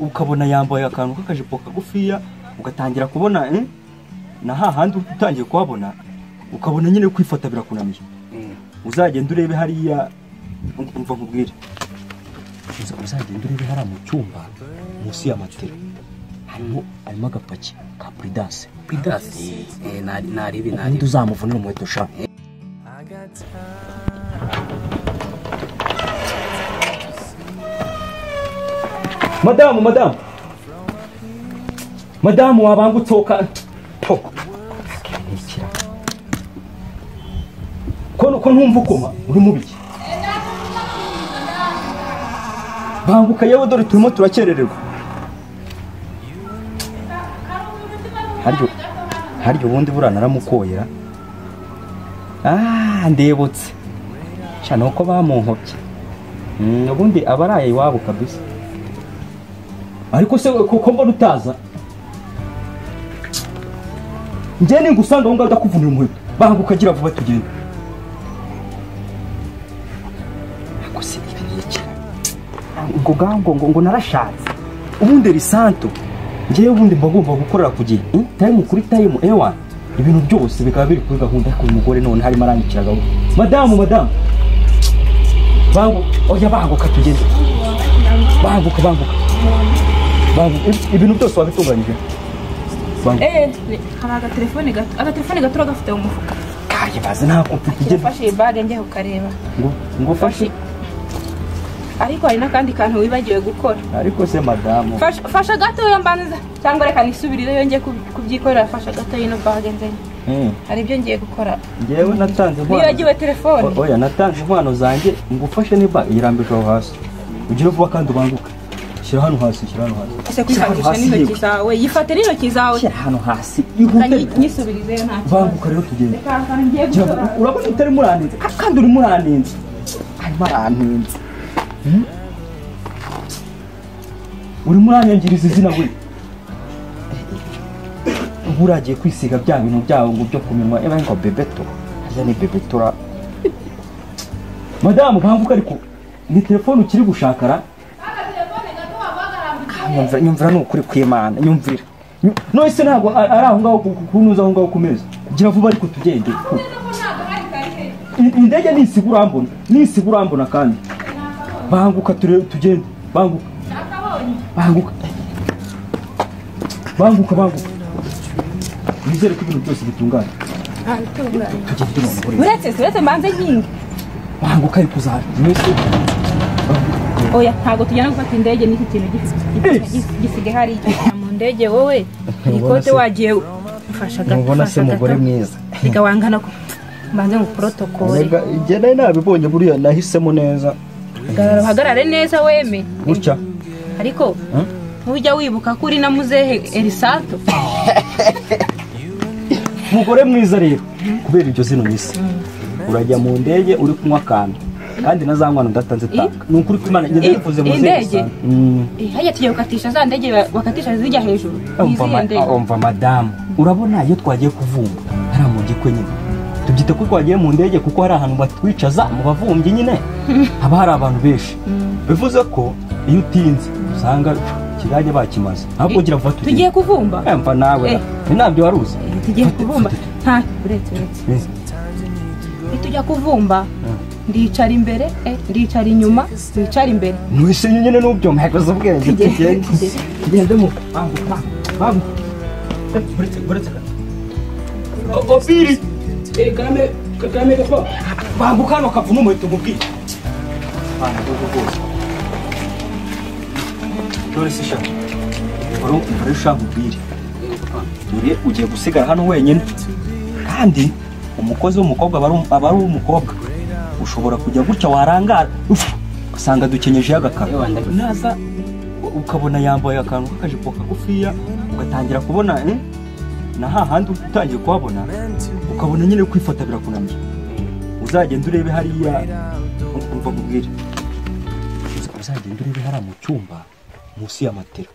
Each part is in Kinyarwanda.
ukabona yambaye akantu k'akajipo kagufiya ugatangira kubona na hahandi utangiye kuhabona ukabona nyine kwifata birakunamiye. Uzagenda urebe hariya umva nkubwire. Uzagenda urebe hariya mu cyumba munsi ya matera harimo agapaki ka Prudence. Naribi uzamuvunira umuheto sha. Madamu wabangutsoka ko ntumva ukoma uri mubiki. Banguka yewe dore turimo turakerererwa. Haryo ubundi burana naramukoyera. Ndebutse cyane uko bamunkopye. Ubundi abaraye iwabo kabisa. Ariko se ko mbona utaza njye ningusanga ngo ndakuvunira umuheto banguka gira vuba tugende. Ako se ibiki ngo narashatse ubundi risanto njye ubundi mbagomba gukorera kugiye time kuri time ewa ibintu byose bikaba biri kuri gahunda ko umugore none hari marangikiraga. Madamu bangu oya banguka tugende banguka ibintu byose wabitunganyije. Hari agatelefone gato gafite mu mufuka. Kaye baze nako tugende. Fashe bag njye ukareba. Ngo fashe. Ariko hari nakandi kantu wibagiwe gukora. Ariko se madamu. Fasha gato yambanza cyangwa reka nisubirire yongeye kubyikorera fasha gato yino bag nze. Hari ibyo ngiye gukora. Ngewe natanze inkwano. Nibagiwe telefone. Oya natanze inkwano zanjye ngufashe niba irambije aho hasi. Ugire vuba kandi ubanguka. Shira hano hasi. Ese kwifatisha n'intoki zawe yifate n'intoki zawe. Shira hano hasi. Ihute nyisubirize nta. Banguka rero tugende. Urabona utari muranenze kandi uri muranenze. Ari maranenze. Uri muranyangiriza izina we. Uburagiye kwisiga bya bintu byawo ngo byo kuminwa ngo bebeto. Aya ni bebetora. Madamu banguka ariko ni telefone ukiri gushakara. Nyumvira n'ukuri kw'Imana nyumvira. No ese ntago ari aho ngaho kunuza aho ngaho kumeza. Gira vuba ariko tugende. Indege nisigurambona kandi. Banguka tugende. Banguka. Nizere ko ibintu byose bitungana. Uretse mbanze nkingi. Banguka ariko uzahari. Oya ntago tujyana gufata indege n'iki kintu gisige hari mu ndege wowe ikote wagiye ufasha gato. Mubona se mugore mwiza. Igawangana ko mbanze mu protocol. Ije nayo nabibonye buriya nahisemo neza. Hagarare neza weme. Gutya. Ariko ntujya wibuka kuri na muzehe Elisato. Mugore mwiza rero kubera ibyo zino nyisi. Urajya mu ndege uri kunywa kandi nazanwana ndatanze taka. Nukuri kw'Imana ngeze bivuze mu ndege. Haya tugiye gukatisha za ndege bakatisha zijya hejuru. Umva madamu urabona iyo twagiye kuvumba hari mu gikwe nyine. Tubyite ko twagiye mu ndege kuko hari ahantu batwicaza mu bavumbye nyine. Haba hari abantu benshi. Bivuze ko iyo utinze usanga kiganye bakimaze. Ahubwo gira vuba tugiye kuvumba. Mva nawe ni nabyo waruzi. Tugiye kuvumba. Nta uretse. Tujya kuvumba. Ndicara imbere ndicara inyuma ndicara imbere mwese nyine n'ubyo mpagaze ubwenge tugende mu babu buretse obiri kame gafa babu kano kavuna umuheto mubwi bana gogo dore sisha urisha mubiri dore ugiye gusigara hano wenyine kandi umukozi w'umukobwa aba ari umukobwa ushobora kujya gutya warangara usanga dukenyeje agakara naza ukabona yambaye akantu k'akajipo kagufiya ugatangira kubona na hahandi utangiye kuhabona ukabona nyine kwifata birakunamiye. Uzagenda urebe hariya umva nkubwire. Uzagenda urebe hariya mu cyumba munsi ya matera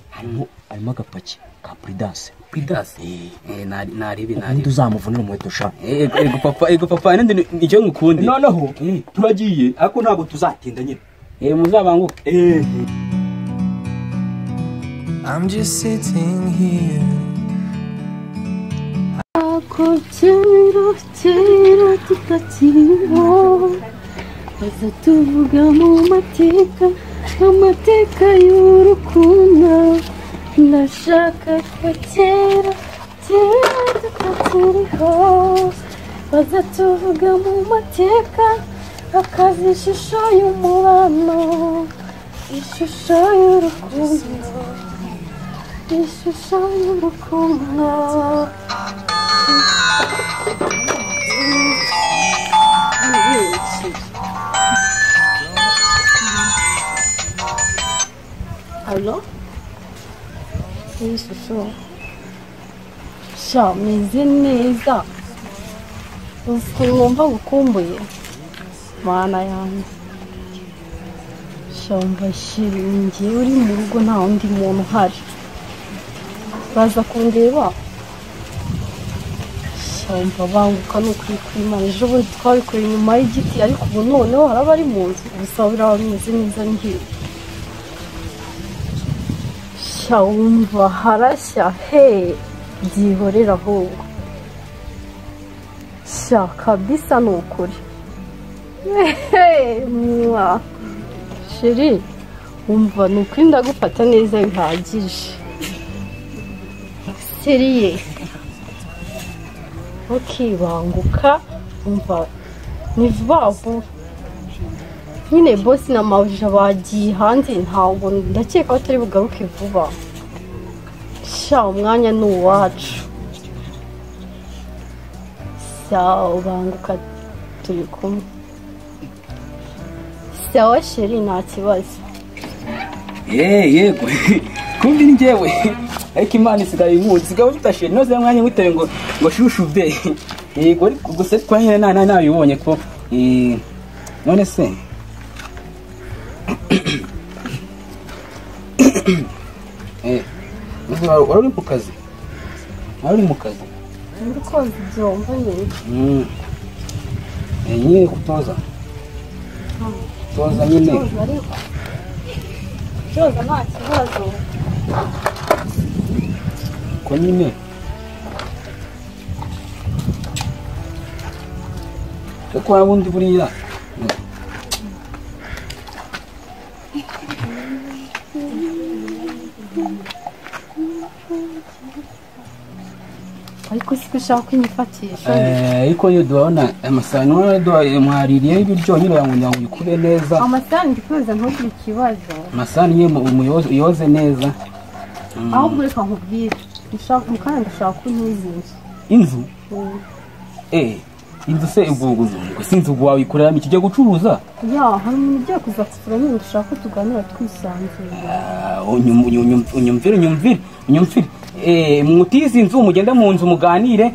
harimo agapaki ka Prudence. Naribi uzamuvunira umuheto sha. Ego papa nende nicyo ngukundi. Noneho turagiye ariko ntabwo tuzatinda nyine. Muzabanguka. I'm just sitting here. Kera tutakiriho baza tuvuga mu mateka y'urukundo ndashaka ko kera tutakiriho baza tuvuga mu mateka bakaza ishusho y'umubano ishusho y'urukundo ishusho y'urukundo. Halo? Iyi shusho sha meze neza ukumva gukumbuye mana yanjye sha mva shiri njye uri mu rugo nta wundi muntu uhari baza kundeba sha mva banguka n'ukuri kw'Imana ejo bundi twabikoreye inyuma y'igiti ariko ubu noneho haraba ari mu nzu gusa biraba bimeze neza ngiye wumva harashya he byihorera ahubwo sha kabisa ni ukuri mwa sheri wumva ni ukuri ndagufata neza bihagije seriye ukibanguka wumva ni vuba vuba nyine bosi na mawuja bagiye hanze ntabwo ndakeka batari bugaruke vuba sha umwanya ni uwacu sawa banguka turi kumwe sawa sheri nta kibazo yego kumbi ni njyewe ariko Imana isigaye imuzi sigaye ufite sheri noze mwanya witewe ngo shushu be yego gusa kwa nyine nabibonye ko none se wari uri mu kazi? Wari uri mu kazi? Ndi koza ibyombo nyine. Nyine kutoza? Toza nyine? Toza nta kibazo. Ko nyine? Ko wabundi buriya? ariko siko ushaka kunyifatisha ariko yo duhabona amasano mwaririye ibiryo nyine yangunya uyikube neza amasano ndikuza ntugire ikibazo amasano ye uyoze neza ahubwo reka nkubwire ndashaka mukanya ndashaka kuntuzinze inzu inzu se ubwo sinzi ubwo wawikorera iki giye gucuruza ya hari umuntu ugiye kuza kusura nyine ndashaka tuganira twisanzuye unyumvire mutizi inzu mugende mu nzu muganire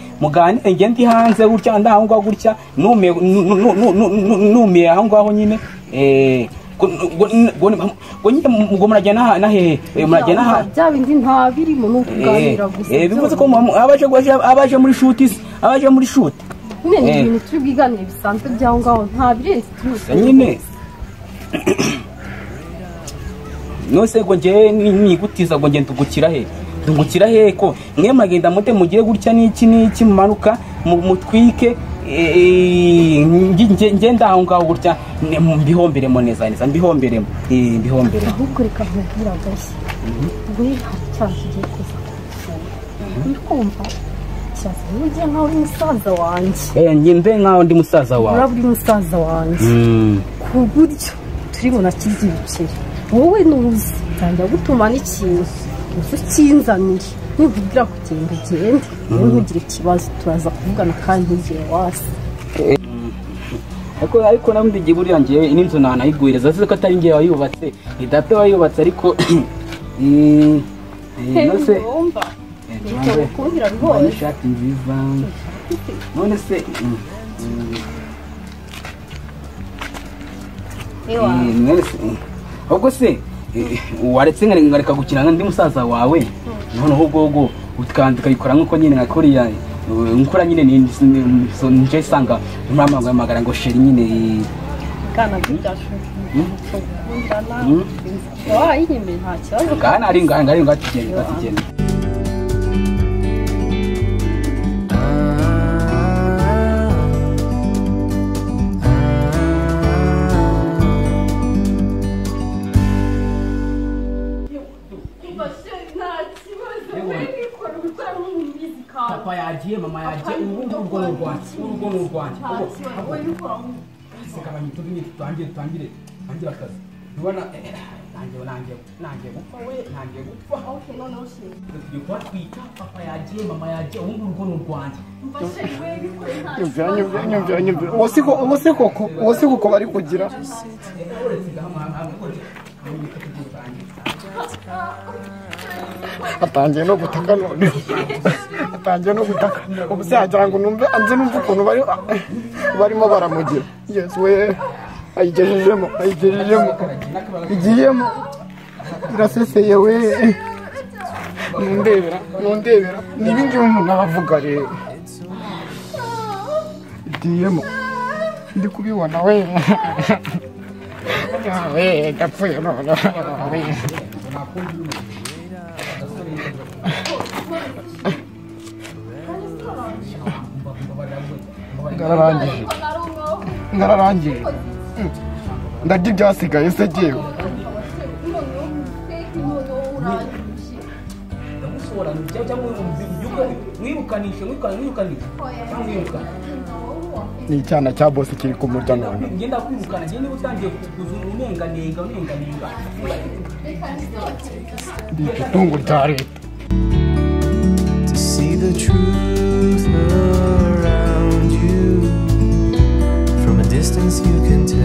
ngende hanze gutya ndaho ngaho gutya numiye aho ngaho nyine ngo murajyana na hehe murajyana ha bya bindi nta birimo no kuganira gusa bivuze ko abaje muri shoot nyine ni ibintu turi bwiganire bisanzwe by'aho ngaho nta birenze nyine nose ngo ngiye nigutiza ngo ngende tugukira he ko mwe magenda mute mugiye gutya n'iki mumanuka mutwike ngenda aho ngaho gutya mbihomberemo neza mbihomberemo ahubwo reka nkubwira gashya we hacyagiye kuza kumva cyase nujye nkaho uri musaza wanjye ngende nkaho ndi musaza wawe uraburi musaza wanjye ku buryo turibona kizi ibiceri wowe nuzi nzajya gutuma n'ikintu ukinzanire nibwira kugenda ugende ntugire ikibazo turaza kuvugana kandi ntugire wasi ariko nabundi igihe buriya ngiye n'inzu nanayigwiriza zize ko atari ngiye wayubatse ni data wayubatse ariko nose ishati nziza none se ahubwo se waretse nkareka gukina ndi musaza wawe noneho ubwo ukandikayikora nk'uko nyine nakuriya nkora nyine nje sanga mpamagara ngo sheri nyine kana byashushe wayinyemeye nta kibazo ngaha nari ngatugenda ngatugenda papa yagiye mama yagiye urugo ni urwanjye sigabanya utundi tangire akazi ubona nanjye gupfa we nanjye gupfa tugiye kubatwika papa yagiye mama yagiye urugo ni urwanjye nyumvira uwo si koko bari kugira atangiye no gutaka none ubu se yagira ngo numve ukuntu barimo baramugira yesu we ayigejejemo igiyemo iraseseye we nundebera ni ibingibi umuntu aba avuga rero igiyemo ndi kubibona we we ndapfuye none we ngararangije ndarya ibyasigaye se jyewe ni icyana cya bosi kiri kumurya none ndi itungo rya leta. To see the truth around you from a distance you can tell.